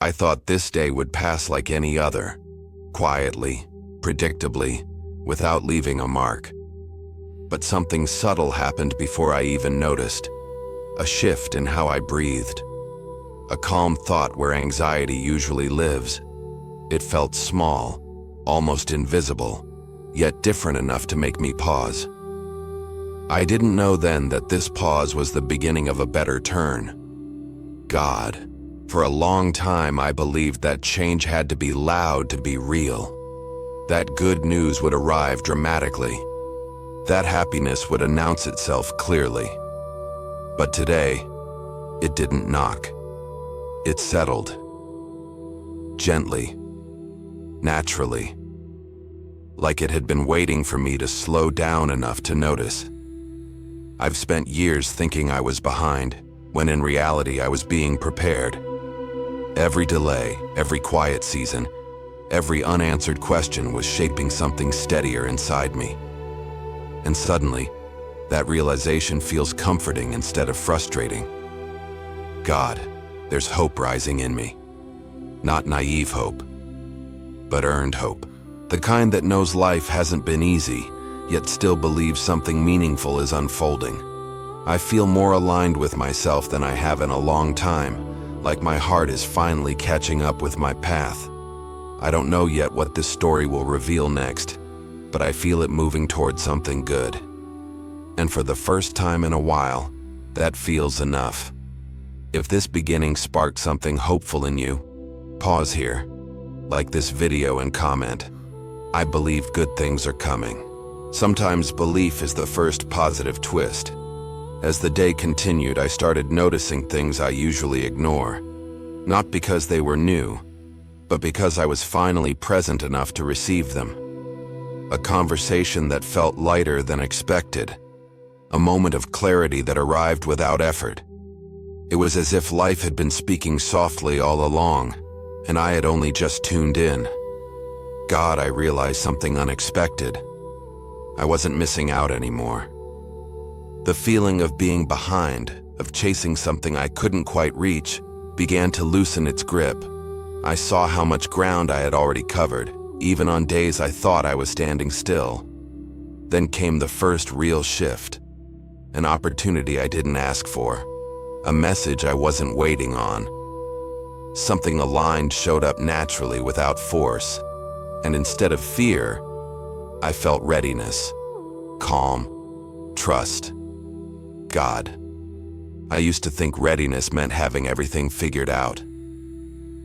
I thought this day would pass like any other, quietly, predictably, without leaving a mark. But something subtle happened before I even noticed. A shift in how I breathed. A calm thought where anxiety usually lives. It felt small, almost invisible, yet different enough to make me pause. I didn't know then that this pause was the beginning of a better turn. God. For a long time, I believed that change had to be loud to be real. That good news would arrive dramatically. That happiness would announce itself clearly. But today, it didn't knock. It settled. Gently. Naturally. Like it had been waiting for me to slow down enough to notice. I've spent years thinking I was behind, when in reality I was being prepared. Every delay, every quiet season, every unanswered question was shaping something steadier inside me. And suddenly, that realization feels comforting instead of frustrating. God, there's hope rising in me. Not naive hope, but earned hope. The kind that knows life hasn't been easy, yet still believes something meaningful is unfolding. I feel more aligned with myself than I have in a long time, like my heart is finally catching up with my path. I don't know yet what this story will reveal next, but I feel it moving toward something good. And for the first time in a while, that feels enough. If this beginning sparked something hopeful in you, pause here, like this video and comment. I believe good things are coming. Sometimes belief is the first positive twist. As the day continued, I started noticing things I usually ignore. Not because they were new, but because I was finally present enough to receive them. A conversation that felt lighter than expected. A moment of clarity that arrived without effort. It was as if life had been speaking softly all along, and I had only just tuned in. God, I realized something unexpected. I wasn't missing out anymore. The feeling of being behind, of chasing something I couldn't quite reach, began to loosen its grip. I saw how much ground I had already covered, even on days I thought I was standing still. Then came the first real shift. An opportunity I didn't ask for. A message I wasn't waiting on. Something aligned showed up naturally without force. And instead of fear, I felt readiness, calm, trust. God. I used to think readiness meant having everything figured out.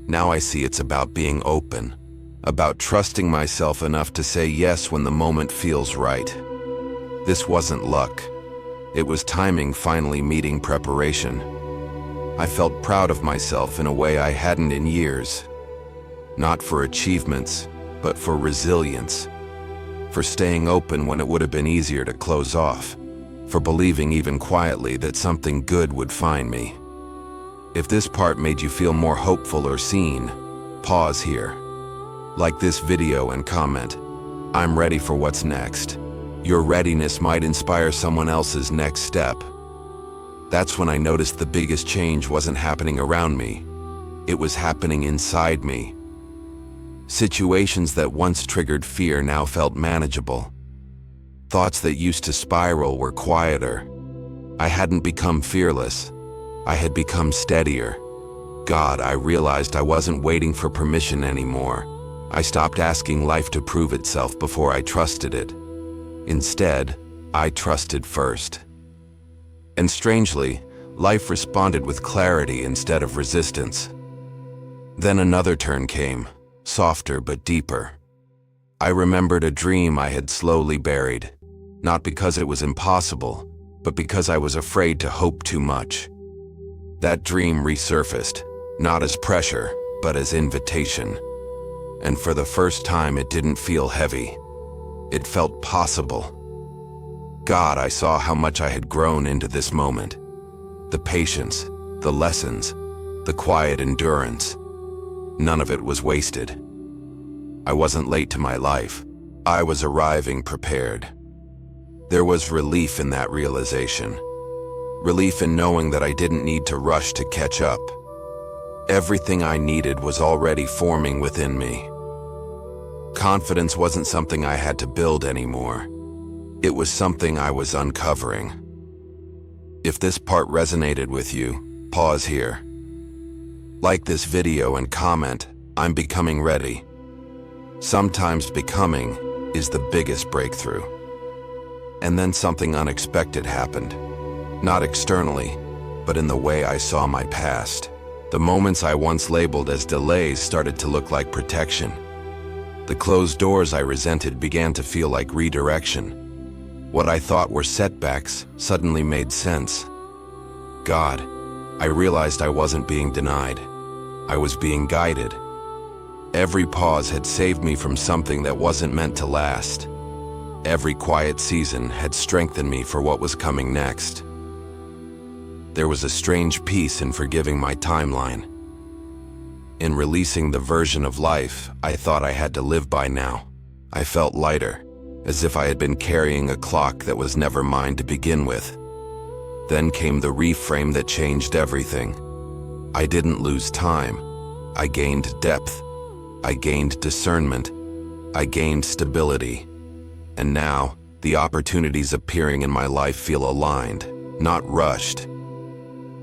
Now I see it's about being open, about trusting myself enough to say yes when the moment feels right. This wasn't luck. It was timing finally meeting preparation. I felt proud of myself in a way I hadn't in years. Not for achievements, but for resilience. For staying open when it would have been easier to close off. For believing even quietly that something good would find me. If this part made you feel more hopeful or seen, pause here. Like this video and comment, I'm ready for what's next. Your readiness might inspire someone else's next step. That's when I noticed the biggest change wasn't happening around me. It was happening inside me. Situations that once triggered fear now felt manageable. Thoughts that used to spiral were quieter. I hadn't become fearless. I had become steadier. God, I realized I wasn't waiting for permission anymore. I stopped asking life to prove itself before I trusted it. Instead, I trusted first. And strangely, life responded with clarity instead of resistance. Then another turn came, softer but deeper. I remembered a dream I had slowly buried. Not because it was impossible, but because I was afraid to hope too much. That dream resurfaced, not as pressure, but as invitation. And for the first time, it didn't feel heavy. It felt possible. God, I saw how much I had grown into this moment. The patience, the lessons, the quiet endurance. None of it was wasted. I wasn't late to my life. I was arriving prepared. There was relief in that realization. Relief in knowing that I didn't need to rush to catch up. Everything I needed was already forming within me. Confidence wasn't something I had to build anymore. It was something I was uncovering. If this part resonated with you, pause here. Like this video and comment, "I'm becoming ready." Sometimes becoming is the biggest breakthrough. And then something unexpected happened. Not externally, but in the way I saw my past. The moments I once labeled as delays started to look like protection. The closed doors I resented began to feel like redirection. What I thought were setbacks suddenly made sense. God, I realized I wasn't being denied. I was being guided. Every pause had saved me from something that wasn't meant to last. Every quiet season had strengthened me for what was coming next. There was a strange peace in forgiving my timeline. In releasing the version of life I thought I had to live by now. I felt lighter, as if I had been carrying a clock that was never mine to begin with. Then came the reframe that changed everything. I didn't lose time. I gained depth. I gained discernment. I gained stability. And now, the opportunities appearing in my life feel aligned, not rushed.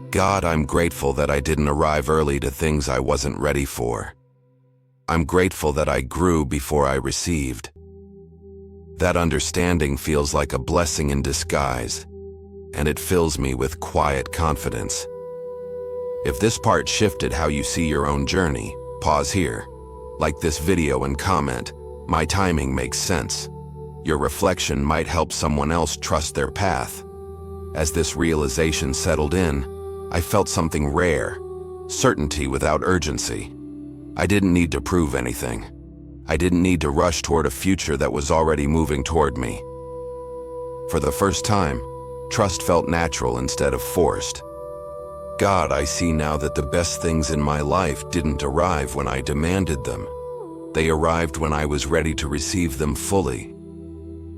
God, I'm grateful that I didn't arrive early to things I wasn't ready for. I'm grateful that I grew before I received. That understanding feels like a blessing in disguise, and it fills me with quiet confidence. If this part shifted how you see your own journey, pause here. Like this video and comment, "My timing makes sense." Your reflection might help someone else trust their path. As this realization settled in, I felt something rare, certainty without urgency. I didn't need to prove anything. I didn't need to rush toward a future that was already moving toward me. For the first time, trust felt natural instead of forced. God, I see now that the best things in my life didn't arrive when I demanded them. They arrived when I was ready to receive them fully.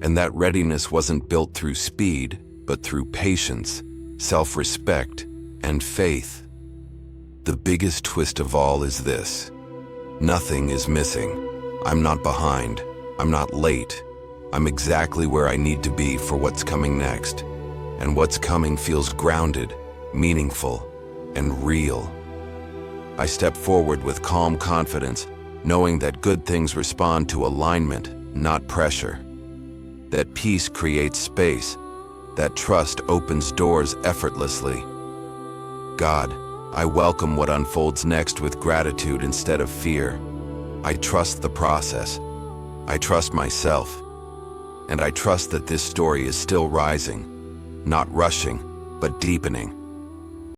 And that readiness wasn't built through speed, but through patience, self-respect, and faith. The biggest twist of all is this: nothing is missing. I'm not behind. I'm not late. I'm exactly where I need to be for what's coming next. And what's coming feels grounded, meaningful, and real. I step forward with calm confidence, knowing that good things respond to alignment, not pressure. That peace creates space. That trust opens doors effortlessly. God, I welcome what unfolds next with gratitude instead of fear. I trust the process. I trust myself. And I trust that this story is still rising, not rushing, but deepening.